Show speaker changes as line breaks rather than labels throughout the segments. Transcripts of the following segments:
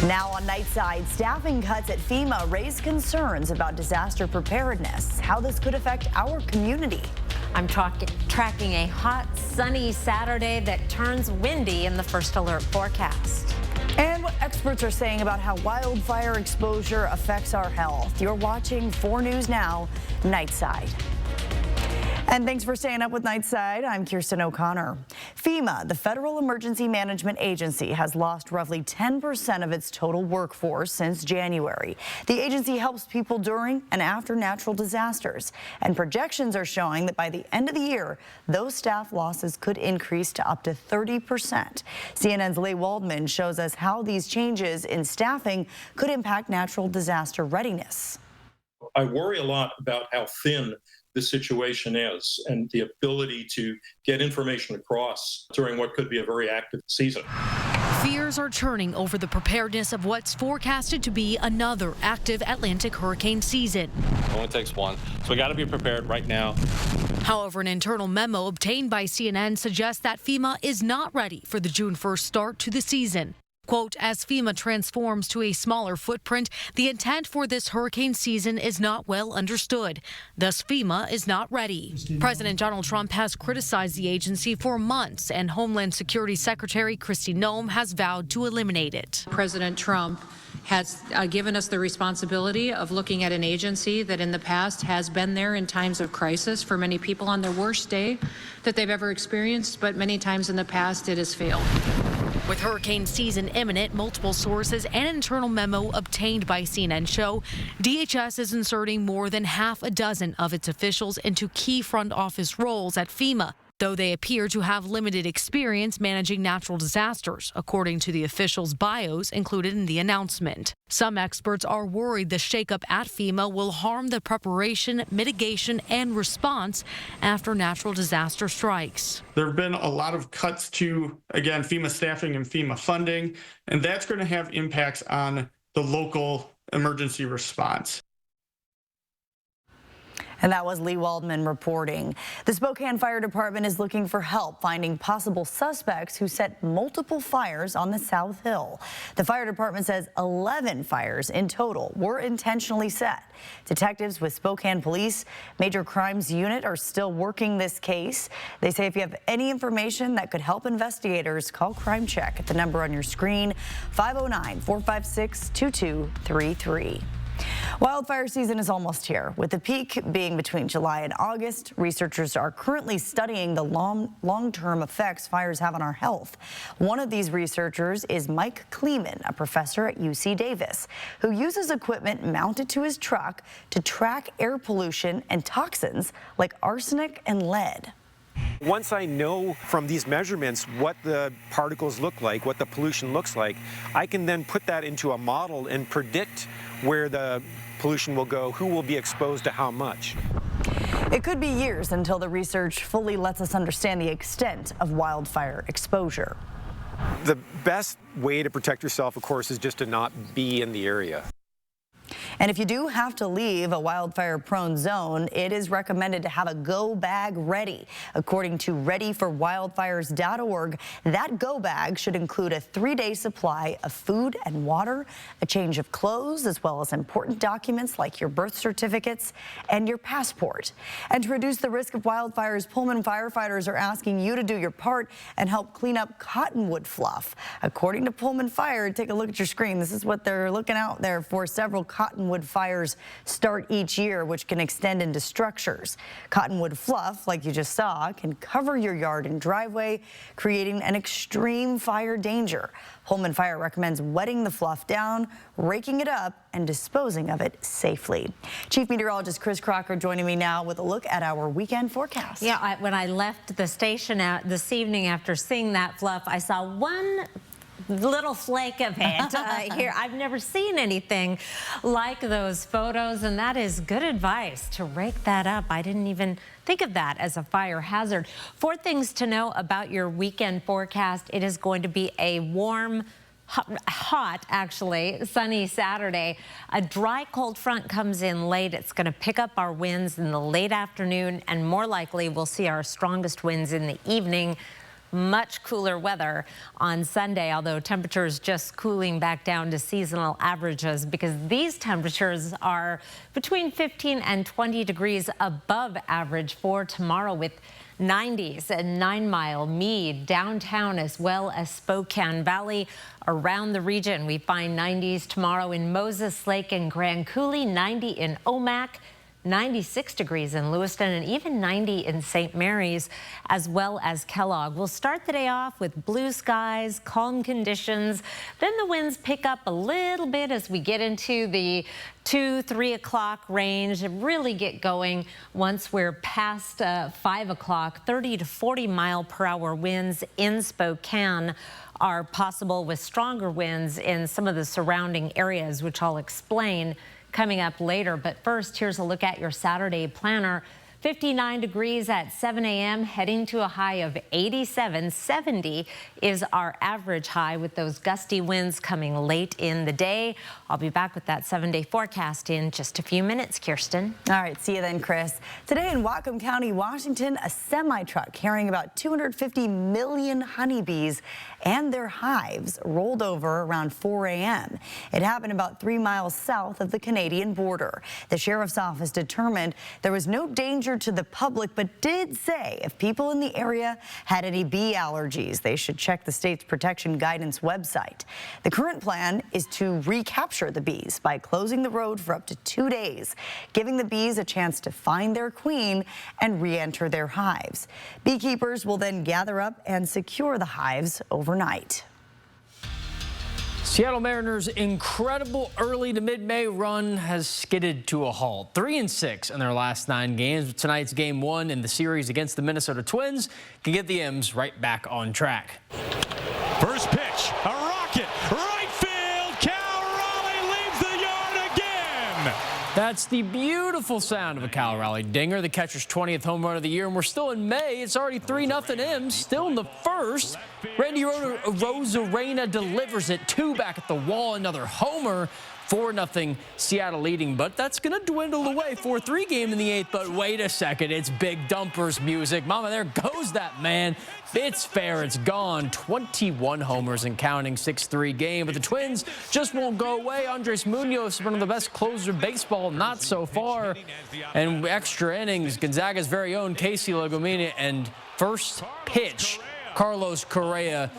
Now on Nightside, staffing cuts at FEMA raise concerns about disaster preparedness, how this could affect our community.
I'm tracking a hot, sunny Saturday that turns windy in the first alert forecast.
And what experts are saying about how wildfire exposure affects our health. You're watching 4 News Now, Nightside. And thanks for staying up with Nightside. I'm Kirsten O'Connor. FEMA, the Federal Emergency Management Agency, has lost roughly 10% of its total workforce since January. The agency helps people during and after natural disasters, and projections are showing that by the end of the year, those staff losses could increase to up to 30%. CNN's Lee Waldman shows us how these changes in staffing could impact natural disaster readiness.
I worry a lot about how thin the situation is and the ability to get information across during what could be a very active season.
Fears are churning over the preparedness of what's forecasted to be another active Atlantic hurricane season.
It only takes one, so we got to be prepared right now.
However, an internal memo obtained by CNN suggests that FEMA is not ready for the June 1st start to the season. Quote, as FEMA transforms to a smaller footprint, the intent for this hurricane season is not well understood. Thus, FEMA is not ready. President Donald Trump has criticized the agency for months, and Homeland Security Secretary Kristi Noem has vowed to eliminate it.
President Trump has given us the responsibility of looking at an agency that in the past has been there in times of crisis for many people on their worst day that they've ever experienced, but many times in the past it has failed.
With hurricane season imminent, multiple sources and an internal memo obtained by CNN show DHS is inserting more than half a dozen of its officials into key front office roles at FEMA, though they appear to have limited experience managing natural disasters, according to the officials' bios included in the announcement. Some experts are worried the shakeup at FEMA will harm the preparation, mitigation, and response after natural disaster strikes.
There have been a lot of cuts to, again, FEMA staffing and FEMA funding, and that's going to have impacts on the local emergency response.
And that was Lee Waldman reporting. The Spokane Fire Department is looking for help finding possible suspects who set multiple fires on the South Hill. The fire department says 11 fires in total were intentionally set. Detectives with Spokane Police Major Crimes Unit are still working this case. They say if you have any information that could help investigators, call Crime Check at the number on your screen, 509-456-2233. Wildfire season is almost here, with the peak being between July and August. Researchers are currently studying the long-term effects fires have on our health. One of these researchers is Mike Kleeman, a professor at UC Davis, who uses equipment mounted to his truck to track air pollution and toxins like arsenic and lead.
Once I know from these measurements what the particles look like, what the pollution looks like, I can then put that into a model and predict where the pollution will go, who will be exposed to how much.
It could be years until the research fully lets us understand the extent of wildfire exposure.
The best way to protect yourself, of course, is just to not be in the area.
And if you do have to leave a wildfire-prone zone, it is recommended to have a go bag ready. According to readyforwildfires.org, that go bag should include a 3-day supply of food and water, a change of clothes, as well as important documents like your birth certificates and your passport. And to reduce the risk of wildfires, Pullman firefighters are asking you to do your part and help clean up cottonwood fluff. According to Pullman Fire, take a look at your screen. This is what they're looking out there for. Several cottonwood fires start each year, which can extend into structures. Cottonwood fluff, like you just saw, can cover your yard and driveway, creating an extreme fire danger. Pullman Fire recommends wetting the fluff down, raking it up, and disposing of it safely. Chief Meteorologist Chris Crocker joining me now with a look at our weekend forecast.
Yeah, when I left the station out this evening after seeing that fluff, I saw one little flake of it here. I've never seen anything like those photos, and that is good advice to rake that up. I didn't even think of that as a fire hazard. 4 things to know about your weekend forecast. It is going to be a warm, hot, actually, sunny Saturday. A dry cold front comes in late. It's going to pick up our winds in the late afternoon, and more likely we'll see our strongest winds in the evening. much cooler weather on Sunday, although temperatures just cooling back down to seasonal averages because these temperatures are between 15 and 20 degrees above average for tomorrow, with 90s in 9 Mile, Meade, downtown, as well as Spokane Valley. Around the region, we find 90s tomorrow in Moses Lake and Grand Coulee, 90 in Omak, 96 degrees in Lewiston, and even 90 in St. Mary's, as well as Kellogg. We'll start the day off with blue skies, calm conditions. Then the winds pick up a little bit as we get into the 2-3 o'clock range and really get going once we're past 5 o'clock. 30 to 40 mile per hour winds in Spokane are possible, with stronger winds in some of the surrounding areas, which I'll explain coming up later. But first, here's a look at your Saturday planner. 59 degrees at 7 a.m., heading to a high of 87. 70 is our average high, with those gusty winds coming late in the day. I'll be back with that 7-day forecast in just a few minutes, Kirsten.
All right, see you then, Chris. Today in Whatcom County, Washington, a semi-truck carrying about 250 million honeybees and their hives rolled over around 4 a.m. It happened about 3 miles south of the Canadian border. The sheriff's office determined there was no danger to the public, but did say if people in the area had any bee allergies, they should check the state's protection guidance website. The current plan is to recapture the bees by closing the road for up to 2 days, giving the bees a chance to find their queen and re-enter their hives. Beekeepers will then gather up and secure the hives overnight.
Seattle Mariners' incredible early to mid-May run has skidded to a halt. 3-6 in their last 9 games. Tonight's game 1 in the series against the Minnesota Twins can get the M's right back on track.
First pitch, a rocket, right field. Cal Raleigh leaves the yard again.
That's the beautiful sound of a Cal Raleigh dinger, the catcher's 20th home run of the year, and we're still in May. It's already 3-0 M's, still in the first. Randy Rosarena delivers it, 2 back at the wall, another homer. 4-0 Seattle leading, but that's going to dwindle away. 4-3 game in the 8th, but wait a second, it's Big Dumpers music. Mama, there goes that man. It's fair, it's gone. 21 homers and counting, 6-3 game, but the Twins just won't go away. Andres Munoz, one of the best closers in baseball, not so far. And extra innings, Gonzaga's very own Casey Lagomina, and first pitch, Carlos Correa.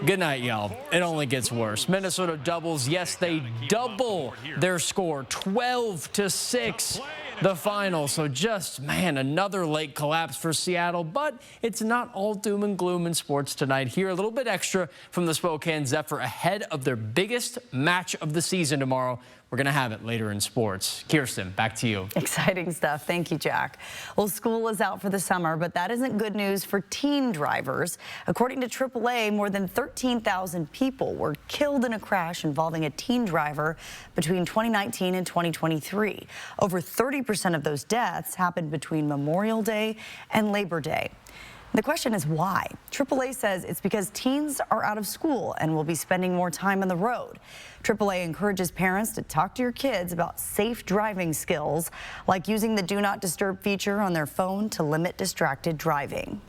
Good night, y'all. It only gets worse. Minnesota doubles. Yes, they double their score. 12-6, the final. So just, man, another late collapse for Seattle. But it's not all doom and gloom in sports tonight. Here, a little bit extra from the Spokane Zephyr ahead of their biggest match of the season tomorrow. We're going to have it later in sports. Kirsten, back to you.
Exciting stuff. Thank you, Jack. Well, school is out for the summer, but that isn't good news for teen drivers. According to AAA, more than 13,000 people were killed in a crash involving a teen driver between 2019 and 2023. Over 30% of those deaths happened between Memorial Day and Labor Day. The question is why? AAA says it's because teens are out of school and will be spending more time on the road. AAA encourages parents to talk to your kids about safe driving skills, like using the Do Not Disturb feature on their phone to limit distracted driving.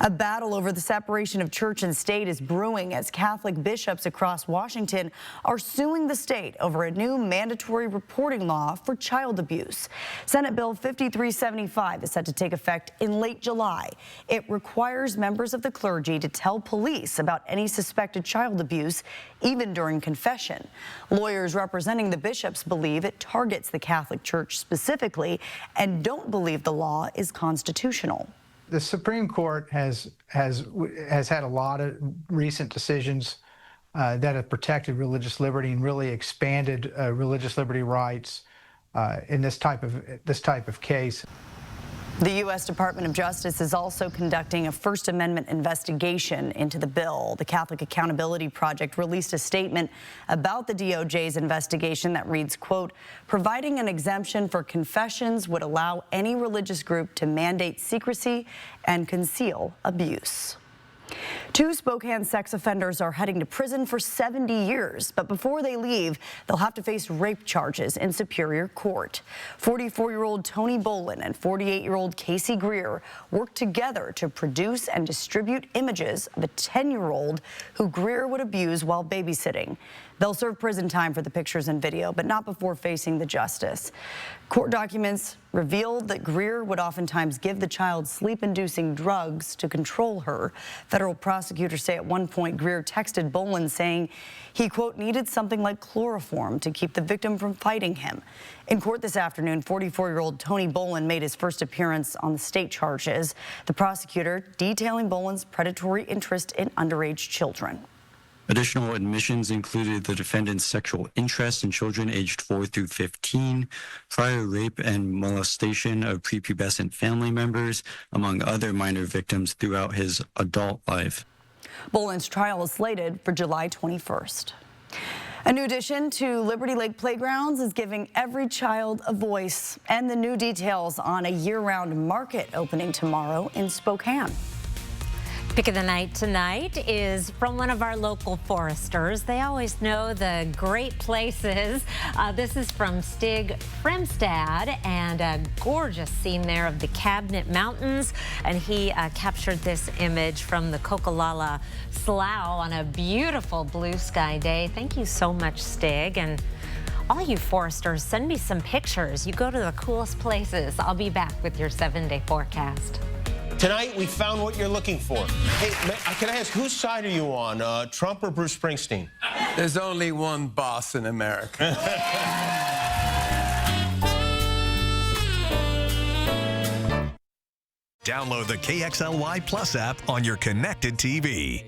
A battle over the separation of church and state is brewing as Catholic bishops across Washington are suing the state over a new mandatory reporting law for child abuse. Senate Bill 5375 is set to take effect in late July. It requires members of the clergy to tell police about any suspected child abuse, even during confession. Lawyers representing the bishops believe it targets the Catholic Church specifically and don't believe the law is constitutional.
The Supreme Court has had a lot of recent decisions that have protected religious liberty and really expanded religious liberty rights in this type of case.
The U.S. Department of Justice is also conducting a First Amendment investigation into the bill. The Catholic Accountability Project released a statement about the DOJ's investigation that reads, quote, providing an exemption for confessions would allow any religious group to mandate secrecy and conceal abuse. Two Spokane sex offenders are heading to prison for 70 years, but before they leave, they'll have to face rape charges in Superior Court. 44-year-old Tony Bolin and 48-year-old Casey Greer worked together to produce and distribute images of a 10-year-old who Greer would abuse while babysitting. They'll serve prison time for the pictures and video, but not before facing the justice. Court documents revealed that Greer would oftentimes give the child sleep-inducing drugs to control her. Federal prosecutors say at one point Greer texted Bolin saying he, quote, needed something like chloroform to keep the victim from fighting him. In court this afternoon, 44-year-old Tony Bolin made his first appearance on the state charges. The prosecutor detailing Bolin's predatory interest in underage children.
Additional admissions included the defendant's sexual interest in children aged 4 through 15, prior rape and molestation of prepubescent family members, among other minor victims throughout his adult life.
Bolin's trial is slated for July 21st. A new addition to Liberty Lake Playgrounds is giving every child a voice, and the new details on a year-round market opening tomorrow in Spokane.
Pick of the night tonight is from one of our local foresters. They always know the great places. This is from Stig Fremstad, and a gorgeous scene there of the Cabinet Mountains. And he captured this image from the Kokolala Slough on a beautiful blue sky day. Thank you so much, Stig. And all you foresters, send me some pictures. You go to the coolest places. I'll be back with your 7-day forecast.
Tonight, we found what you're looking for. Hey, can I ask, whose side are you on, Trump or Bruce Springsteen?
There's only one boss in America.
Download the KXLY Plus app on your connected TV.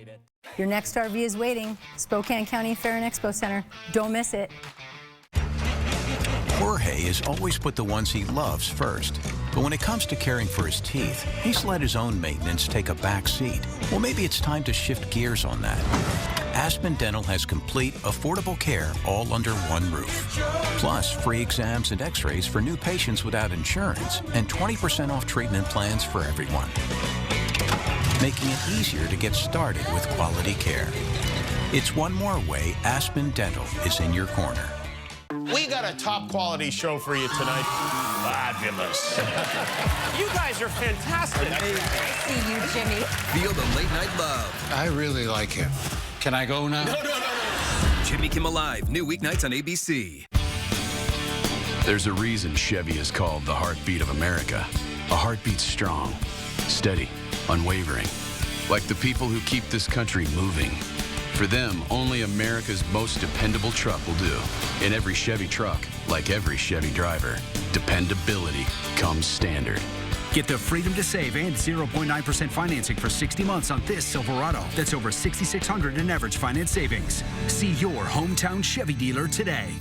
Your next RV is waiting. Spokane County Fair and Expo Center. Don't miss it.
Jorge has always put the ones he loves first. But when it comes to caring for his teeth, he's let his own maintenance take a back seat. Well, maybe it's time to shift gears on that. Aspen Dental has complete, affordable care all under one roof. Plus, free exams and x-rays for new patients without insurance, and 20% off treatment plans for everyone. Making it easier to get started with quality care. It's one more way Aspen Dental is in your corner.
We got a top quality show for you tonight. Fabulous.
You guys are fantastic.
See you, Jimmy.
Feel the late night love.
I really like him. Can I go now?
No. Jimmy Kimmel Live, new weeknights on ABC.
There's a reason Chevy is called the heartbeat of America. A heartbeat strong, steady, unwavering. Like the people who keep this country moving. For them, only America's most dependable truck will do. In every Chevy truck, like every Chevy driver, dependability comes standard.
Get the freedom to save and 0.9% financing for 60 months on this Silverado. That's over $6,600 in average finance savings. See your hometown Chevy dealer today.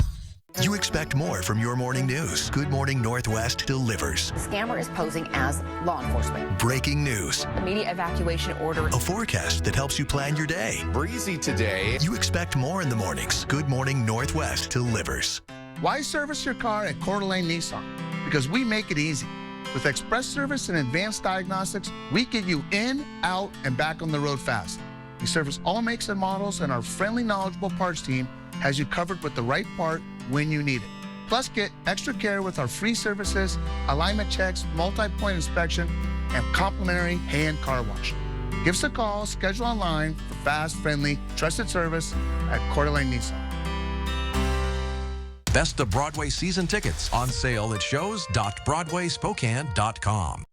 You expect more from your morning news. Good Morning Northwest delivers.
The scammer is posing as law enforcement.
Breaking news.
Immediate evacuation order.
A forecast that helps you plan your day.
Breezy today.
You expect more in the mornings. Good Morning Northwest delivers.
Why service your car at Coeur d'Alene Nissan? Because we make it easy. With express service and advanced diagnostics, we get you in, out, and back on the road fast. We service all makes and models, and our friendly, knowledgeable parts team has you covered with the right part when you need it. Plus, get extra care with our free services, alignment checks, multi-point inspection, and complimentary hand car wash. Give us a call, schedule online for fast, friendly, trusted service at Coeur d'Alene Nissan.
Best of Broadway season tickets on sale at shows.broadwayspokane.com.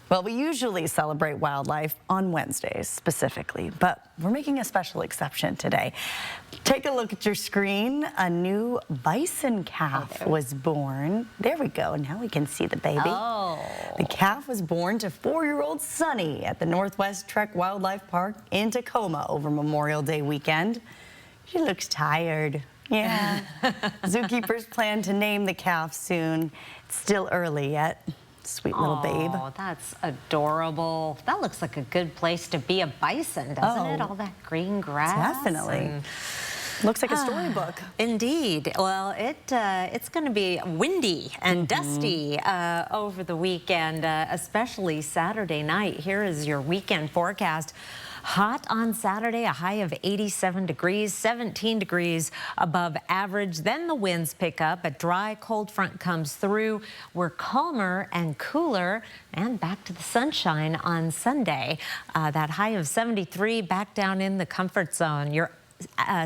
Well, we usually celebrate wildlife on Wednesdays specifically, but we're making a special exception today. Take a look at your screen. A new bison calf was born. There we go. Now we can see the baby.
Oh.
The calf was born to 4-year-old Sunny at the Northwest Trek Wildlife Park in Tacoma over Memorial Day weekend. She looks tired. Yeah. Zookeepers plan to name the calf soon. It's still early yet. Sweet little babe.
Oh, that's adorable. That looks like a good place to be a bison, doesn't it? All that green grass.
Definitely. Looks like a storybook.
Indeed. Well, it's going to be windy and dusty over the weekend, especially Saturday night. Here is your weekend forecast. Hot on Saturday, a high of 87 degrees, 17 degrees above average. Then the winds pick up. A dry, cold front comes through. We're calmer and cooler, and back to the sunshine on Sunday. That high of 73 back down in the comfort zone. Your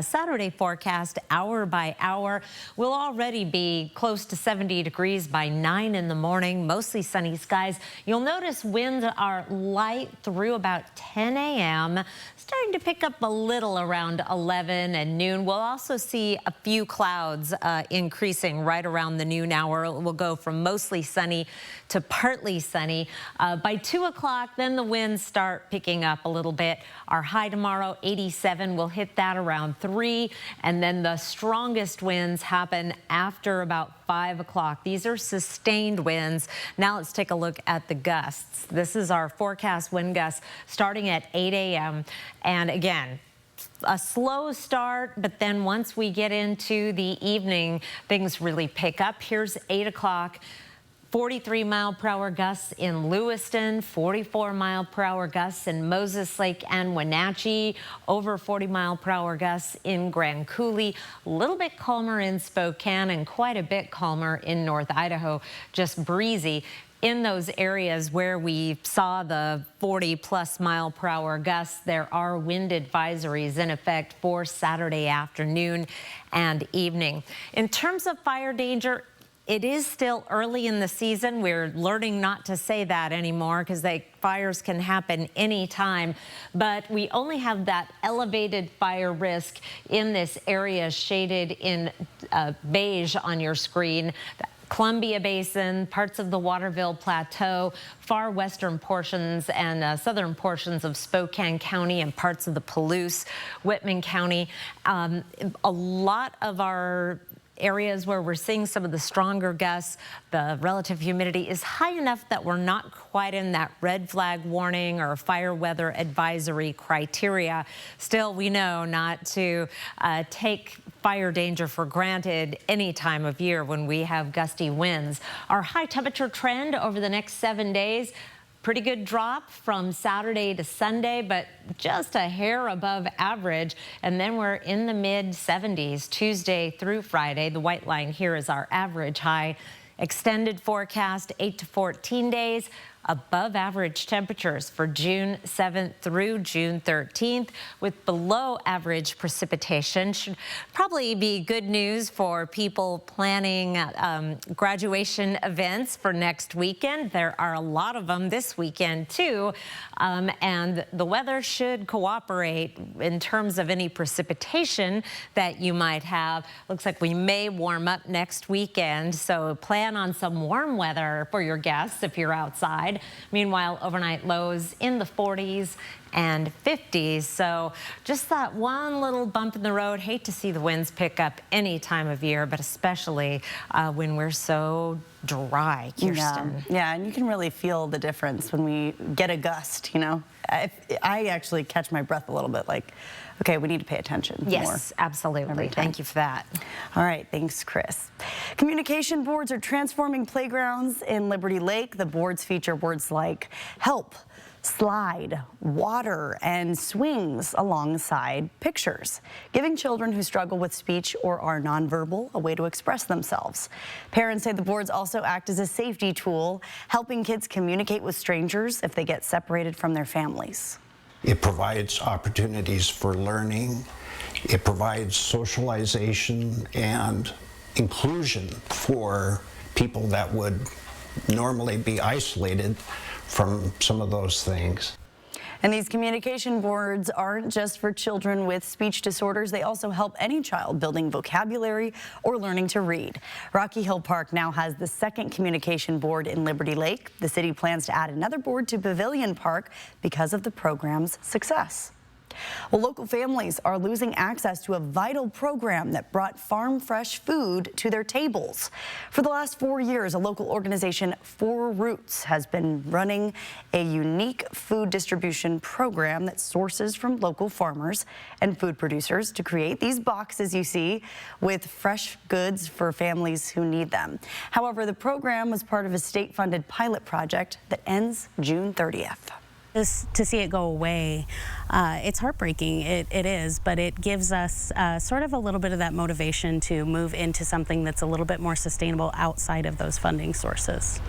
Saturday forecast, hour by hour, will already be close to 70 degrees by 9 in the morning. Mostly sunny skies. You'll notice winds are light through about 10 a.m. Starting to pick up a little around 11 and noon. We'll also see a few clouds increasing right around the noon hour. It will go from mostly sunny to partly sunny. By 2 o'clock, then the winds start picking up a little bit. Our high tomorrow, 87. We'll hit that around 3, and then the strongest winds happen after about 5 o'clock. These are sustained winds. Now let's take a look at the gusts. This is our forecast wind gusts starting at 8 a.m. And again, a slow start, but then once we get into the evening, things really pick up. Here's 8 o'clock. 43-mile-per-hour gusts in Lewiston, 44-mile-per-hour gusts in Moses Lake and Wenatchee, over 40-mile-per-hour gusts in Grand Coulee, a little bit calmer in Spokane and quite a bit calmer in North Idaho, just breezy. In those areas where we saw the 40-plus-mile-per-hour gusts, there are wind advisories in effect for Saturday afternoon and evening. In terms of fire danger, it is still early in the season. We're learning not to say that anymore because fires can happen anytime. But we only have that elevated fire risk in this area shaded in beige on your screen. Columbia Basin, parts of the Waterville Plateau, far western portions and southern portions of Spokane County and parts of the Palouse, Whitman County. A lot of our areas where we're seeing some of the stronger gusts, the relative humidity is high enough that we're not quite in that red flag warning or fire weather advisory criteria. Still, we know not to take fire danger for granted any time of year when we have gusty winds. Our high temperature trend over the next 7 days, pretty good drop from Saturday to Sunday, but just a hair above average. And then we're in the mid 70s Tuesday through Friday. The white line here is our average high. Extended forecast 8 to 14 days. Above average temperatures for June 7th through June 13th with below average precipitation. Should probably be good news for people planning graduation events for next weekend. There are a lot of them this weekend too, and the weather should cooperate in terms of any precipitation that you might have. Looks like we may warm up next weekend, so plan on some warm weather for your guests if you're outside. Meanwhile, overnight lows in the 40s and 50s. So just that one little bump in the road. Hate to see the winds pick up any time of year, but especially when we're so dry, Kirsten.
Yeah, and you can really feel the difference when we get a gust, you know. I actually catch my breath a little bit like, okay, we need to pay attention more.
Yes, absolutely. Thank you for that.
All right, thanks, Chris. Communication boards are transforming playgrounds in Liberty Lake. The boards feature words like help, slide, water, and swings alongside pictures, giving children who struggle with speech or are nonverbal a way to express themselves. Parents say the boards also act as a safety tool, helping kids communicate with strangers if they get separated from their families.
It provides opportunities for learning. It provides socialization and inclusion for people that would normally be isolated from some of those things.
And these communication boards aren't just for children with speech disorders. They also help any child building vocabulary or learning to read. Rocky Hill Park now has the second communication board in Liberty Lake. The city plans to add another board to Pavilion Park because of the program's success. Well, local families are losing access to a vital program that brought farm fresh food to their tables. For the last 4 years, a local organization, 4 Roots, has been running a unique food distribution program that sources from local farmers and food producers to create these boxes you see with fresh goods for families who need them. However, the program was part of a state-funded pilot project that ends June 30th.
To see it go away, it's heartbreaking. It is, but it gives us sort of a little bit of that motivation to move into something that's a little bit more sustainable outside of those funding sources.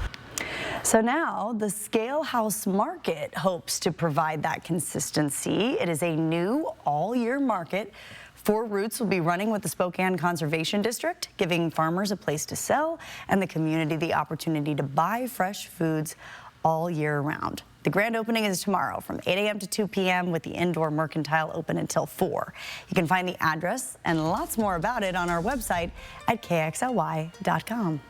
So now the Scale House Market hopes to provide that consistency. It is a new all-year market. 4 routes will be running with the Spokane Conservation District, giving farmers a place to sell and the community the opportunity to buy fresh foods all year round. The grand opening is tomorrow from 8 a.m. to 2 p.m. with the indoor mercantile open until 4. You can find the address and lots more about it on our website at kxly.com.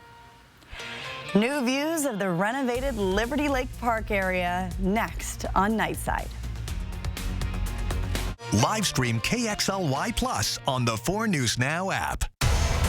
New views of the renovated Liberty Lake Park area next on Nightside.
Live stream KXLY Plus on the 4 News Now app.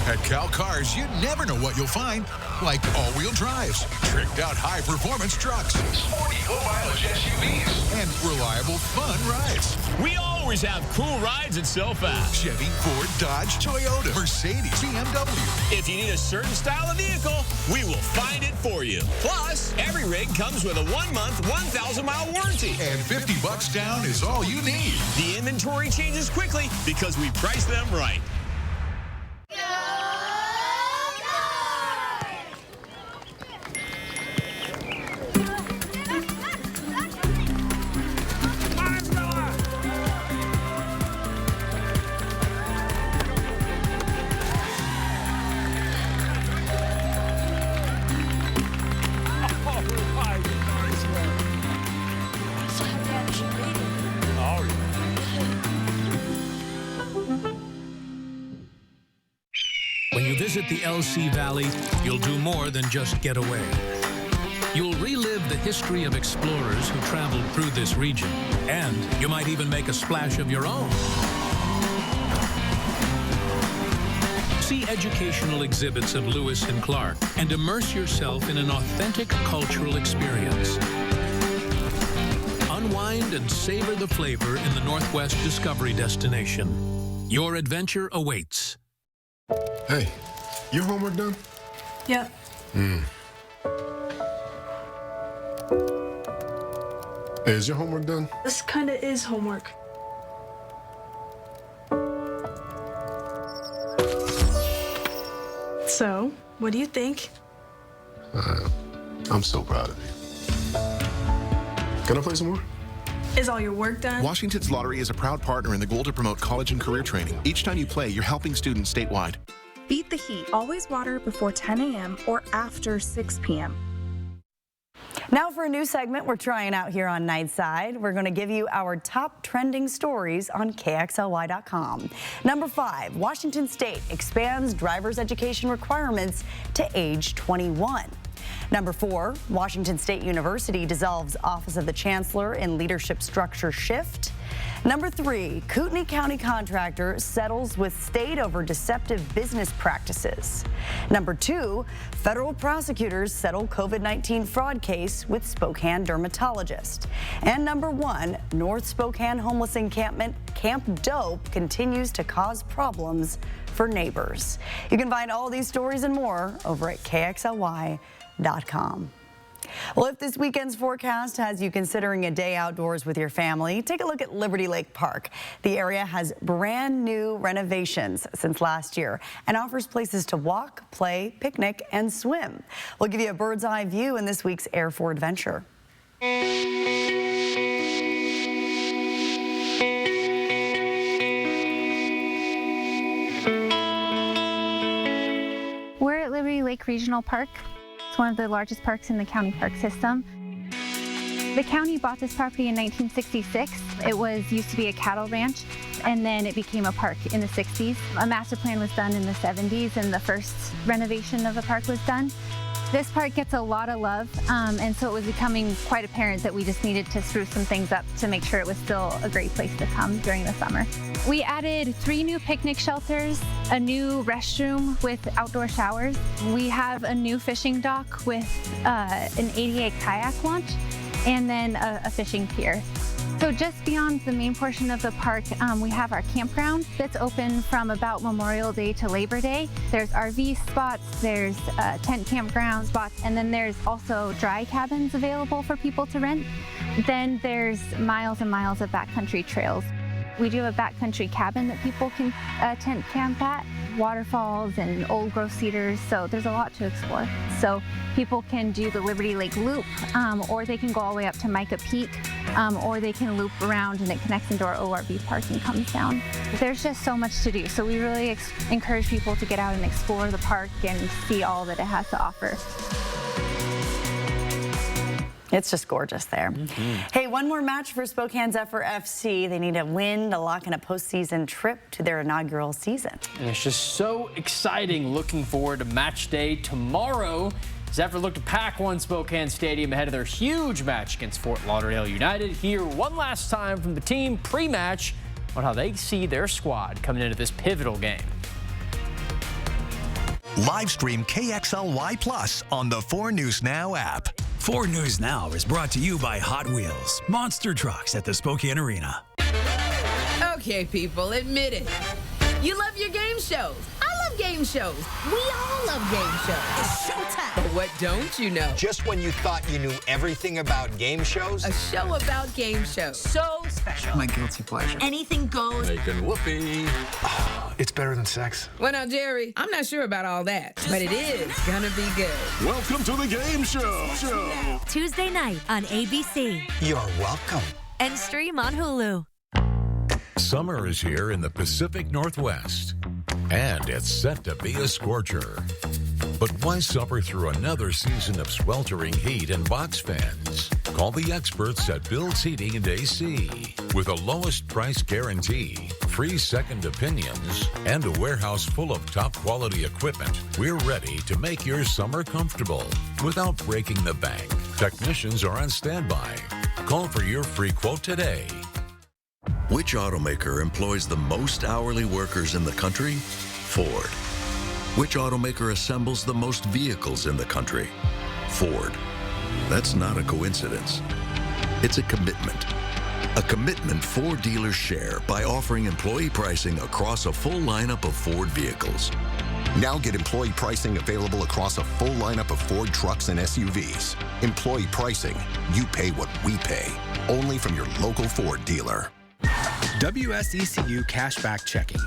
At Cal Cars, you never know what you'll find, like all-wheel drives, tricked-out high-performance trucks, sporty low-mileage SUVs, and reliable, fun rides.
We always have cool rides at SoFast.
Chevy, Ford, Dodge, Toyota, Mercedes, BMW.
If you need a certain style of vehicle, we will find it for you. Plus, every rig comes with a 1-month, 1,000-mile warranty.
And $50 down is all you need.
The inventory changes quickly because we price them right.
When you visit the LC Valley, you'll do more than just get away. You'll relive the history of explorers who traveled through this region, and you might even make a splash of your own. See educational exhibits of Lewis and Clark and immerse yourself in an authentic cultural experience. Unwind and savor the flavor in the Northwest Discovery Destination. Your adventure awaits.
Hey, your homework done?
Yep.
Hey, is your homework done?
This kind of is homework. So, what do you think?
I'm so proud of you. Can I play some more?
Is all your work done?
Washington's Lottery is a proud partner in the goal to promote college and career training. Each time you play, you're helping students statewide.
Beat the heat. Always water before 10 a.m. or after 6 p.m.
Now for a new segment we're trying out here on Nightside. We're going to give you our top trending stories on KXLY.com. Number 5, Washington State expands driver's education requirements to age 21. Number 4, Washington State University dissolves Office of the Chancellor in leadership structure shift. Number 3, Kootenai County contractor settles with state over deceptive business practices. Number 2, federal prosecutors settle COVID-19 fraud case with Spokane dermatologist. And number 1, North Spokane homeless encampment Camp Dope continues to cause problems for neighbors. You can find all these stories and more over at KXLY.com. Well, if this weekend's forecast has you considering a day outdoors with your family, take a look at Liberty Lake Park. The area has brand new renovations since last year and offers places to walk, play, picnic, and swim. We'll give you a bird's eye view in this week's Air for Adventure.
We're at Liberty Lake Regional Park. It's one of the largest parks in the county park system. The county bought this property in 1966. It used to be a cattle ranch, and then it became a park in the 60s. A master plan was done in the 70s, and the first renovation of the park was done. This park gets a lot of love, and so it was becoming quite apparent that we just needed to spruce some things up to make sure it was still a great place to come during the summer. We added 3 new picnic shelters, a new restroom with outdoor showers. We have a new fishing dock with an ADA kayak launch, and then a fishing pier. So just beyond the main portion of the park, we have our campground that's open from about Memorial Day to Labor Day. There's RV spots, there's tent campground spots, and then there's also dry cabins available for people to rent. Then there's miles and miles of backcountry trails. We do have a backcountry cabin that people can tent camp at, waterfalls and old growth cedars, so there's a lot to explore. So people can do the Liberty Lake Loop, or they can go all the way up to Micah Peak, or they can loop around and it connects into our ORV park and comes down. There's just so much to do, so we really encourage people to get out and explore the park and see all that it has to offer.
It's just gorgeous there. Hey, one more match for Spokane Zephyr FC. They need a win to lock in a postseason trip to their inaugural season.
And it's just so exciting. Looking forward to match day tomorrow. Zephyr look to pack one Spokane Stadium ahead of their huge match against Fort Lauderdale United. Hear one last time from the team pre-match on how they see their squad coming into this pivotal game.
Live stream KXLY Plus on the 4 News Now app.
4 News Now is brought to you by Hot Wheels, monster trucks at the Spokane Arena.
Okay, people, admit it. You love your game shows. I love game shows. We all love game shows. It's showtime. But what don't you know?
Just when you thought you knew everything about game shows.
A show about game shows. So special.
My guilty pleasure.
Anything goes.
Making whoopee. It's better than sex.
Well, now, Jerry, I'm not sure about all that, but it is gonna be good.
Welcome to the game show.
Tuesday night on ABC.
You're welcome.
And stream on Hulu.
Summer is here in the Pacific Northwest, and it's set to be a scorcher. But why suffer through another season of sweltering heat and box fans? Call the experts at Bill's Heating and AC. With a lowest price guarantee, free second opinions, and a warehouse full of top quality equipment, we're ready to make your summer comfortable without breaking the bank. Technicians are on standby. Call for your free quote today.
Which automaker employs the most hourly workers in the country? Ford. Which automaker assembles the most vehicles in the country? Ford. That's not a coincidence. It's a commitment. A commitment Ford dealers share by offering employee pricing across a full lineup of Ford vehicles.
Now get employee pricing available across a full lineup of Ford trucks and SUVs. Employee pricing, you pay what we pay. Only from your local Ford dealer.
WSECU Cashback Checking.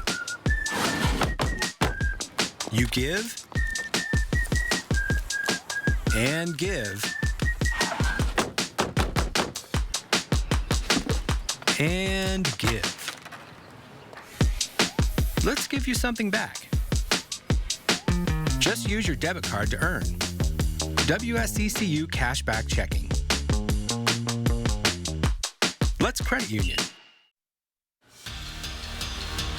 You give and give and give. Let's give you something back. Just use your debit card to earn. WSECU Cashback Checking. Let's credit union.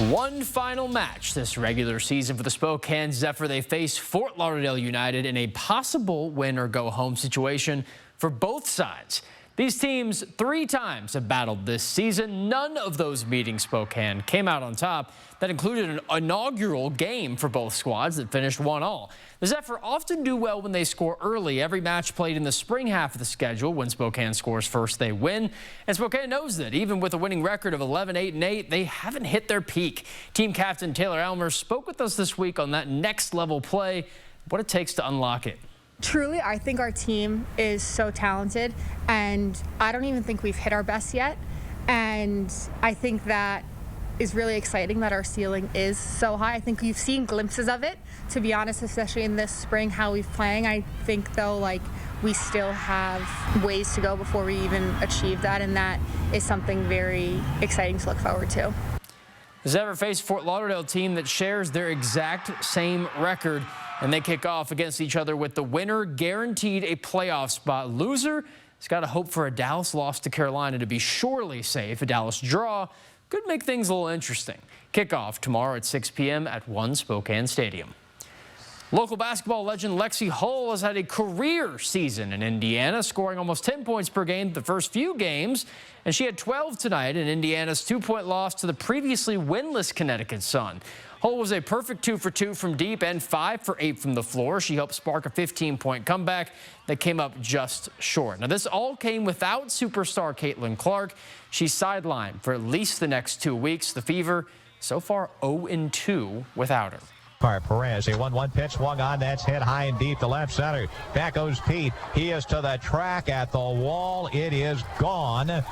One final match this regular season for the Spokane Zephyr. They face Fort Lauderdale United in a possible win or go home situation for both sides. These teams 3 times have battled this season. None of those meeting Spokane came out on top. That included an inaugural game for both squads that finished 1-1. The Zephyr often do well when they score early. Every match played in the spring half of the schedule. When Spokane scores first, they win. And Spokane knows that. Even with a winning record of 11-8-8, they haven't hit their peak. Team captain Taylor Elmer spoke with us this week on that next level play, what it takes to unlock it.
Truly, I think our team is so talented, and I don't even think we've hit our best yet. And I think that is really exciting that our ceiling is so high. I think we've seen glimpses of it, to be honest, especially in this spring, how we've playing. I think, though, like, we still have ways to go before we even achieve that, and that is something very exciting to look forward to.
The Zephyr face Fort Lauderdale team that shares their exact same record, and they kick off against each other with the winner guaranteed a playoff spot. Loser has got to hope for a Dallas loss to Carolina to be surely safe. A Dallas draw could make things a little interesting. Kickoff tomorrow at 6 p.m. at 1 Spokane Stadium. Local basketball legend Lexi Hull has had a career season in Indiana, scoring almost 10 points per game the first few games. And she had 12 tonight in Indiana's 2-point loss to the previously winless Connecticut Sun. Hull was a perfect 2 for 2 from deep and 5 for 8 from the floor. She helped spark a 15-point comeback that came up just short. Now, this all came without superstar Caitlin Clark. She's sidelined for at least the next 2 weeks. The Fever so far 0-2 without her.
Perez, a 1-1 pitch swung on. That's hit high and deep to left center. Back goes Pete. He is to the track at the wall. It is gone. And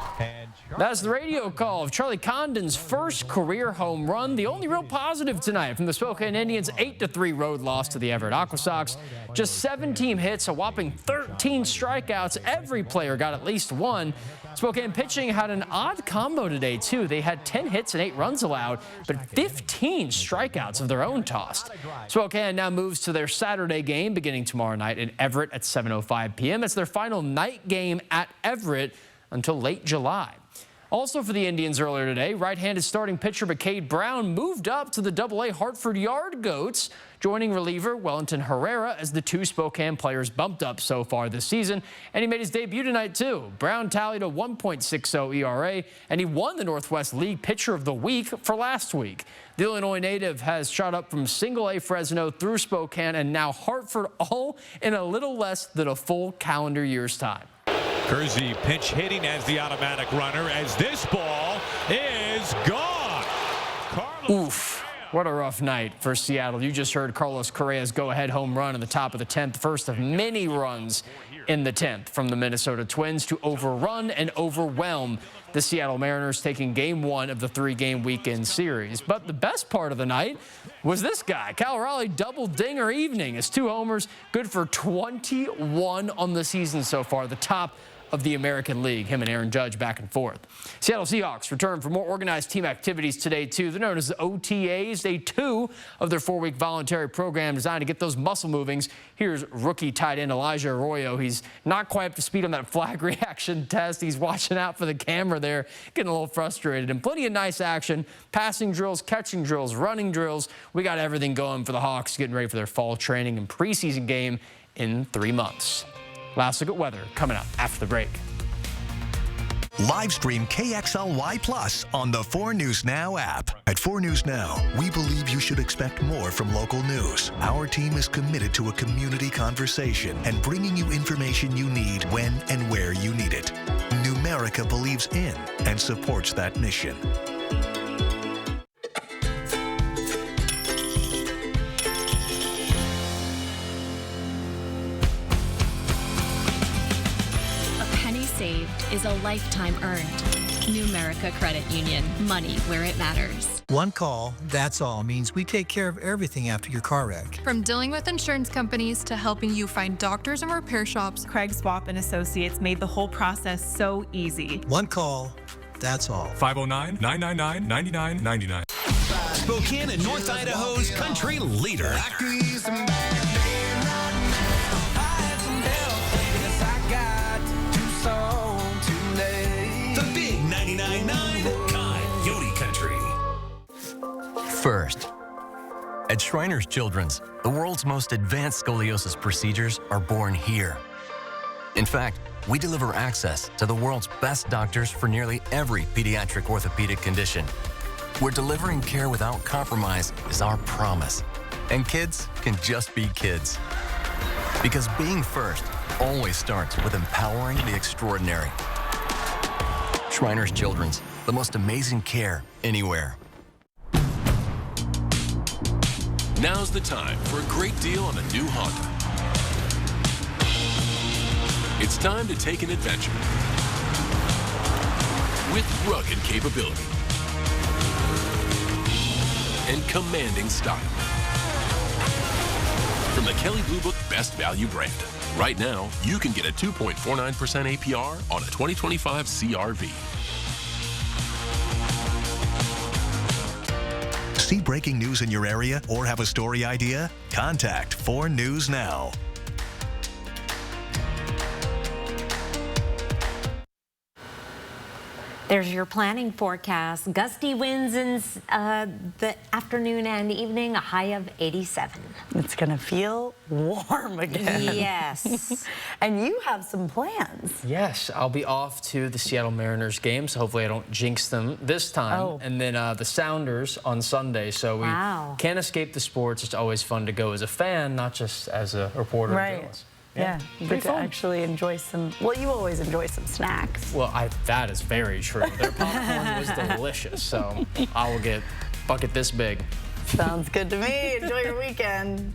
that's the radio call of Charlie Condon's first career home run. The only real positive tonight from the Spokane Indians' 8-3 road loss to the Everett Aqua Sox. Just 17 hits, a whopping 13 strikeouts. Every player got at least one. Spokane pitching had an odd combo today, too. They had 10 hits and 8 runs allowed, but 15 strikeouts of their own tossed. Spokane now moves to their Saturday game beginning tomorrow night in Everett at 7:05 p.m. It's their final night game at Everett until late July. Also for the Indians earlier today, right-handed starting pitcher McCade Brown moved up to the AA Hartford Yard Goats, joining reliever Wellington Herrera as the 2 Spokane players bumped up so far this season. And he made his debut tonight, too. Brown tallied a 1.60 ERA, and he won the Northwest League Pitcher of the Week for last week. The Illinois native has shot up from single-A Fresno through Spokane and now Hartford, all in a little less than a full calendar year's time.
Kersey pinch hitting as the automatic runner as this ball is gone.
Oof. What a rough night for Seattle. You just heard Carlos Correa's go-ahead home run in the top of the 10th, first of many runs in the 10th from the Minnesota Twins to overrun and overwhelm the Seattle Mariners, taking game 1 of the 3-game weekend series. But the best part of the night was this guy. Cal Raleigh double dinger evening. His 2 homers, good for 21 on the season so far, the top of the American League. Him and Aaron Judge back and forth. Seattle Seahawks return for more organized team activities today, too. They're known as the OTAs, day 2 of their 4-week voluntary program designed to get those muscle movings. Here's rookie tight end Elijah Arroyo. He's not quite up to speed on that flag reaction test. He's watching out for the camera there, getting a little frustrated. And plenty of nice action, passing drills, catching drills, running drills. We got everything going for the Hawks, getting ready for their fall training and preseason game in 3 months. Last look at weather coming up after the break.
Live stream KXLY Plus on the 4 News Now app. At 4 News Now, we believe you should expect more from local news. Our team is committed to a community conversation and bringing you information you need when and where you need it. Numerica believes in and supports that mission.
Saved is a lifetime earned. Numerica Credit Union. Money where it matters.
One call, that's all, means we take care of everything after your car wreck.
From dealing with insurance companies to helping you find doctors and repair shops,
Craig Swap and Associates made the whole process so easy.
One call, that's all.
509-999-9999.
Spokane and North Idaho's country leader. The big 99.9 Coyote Country.
First, at Shriners Children's, the world's most advanced scoliosis procedures are born here. In fact, we deliver access to the world's best doctors for nearly every pediatric orthopedic condition. We're delivering care without compromise is our promise. And kids can just be kids. Because being first always starts with empowering the extraordinary. Shriners Children's, the most amazing care anywhere.
Now's the time for a great deal on the new Honda. It's time to take an adventure with rugged capability and commanding style. From the Kelley Blue Book Best Value brand. Right now, you can get a 2.49% APR on a 2025 CR-V.
See breaking news in your area or have a story idea? Contact 4 News Now.
There's your planning forecast. Gusty winds in the afternoon and evening, a high of 87.
It's going to feel warm again.
Yes.
And you have some plans.
Yes, I'll be off to the Seattle Mariners game, so hopefully I don't jinx them this time.
Oh.
And then the Sounders on Sunday, so we can't escape the sports. It's always fun to go as a fan, not just as a reporter or journalist.
Yeah, you get to actually enjoy some, well, you always enjoy some snacks.
Well, that is very true. Their popcorn was delicious, so I will get a bucket this big.
Sounds good to me. Enjoy your weekend.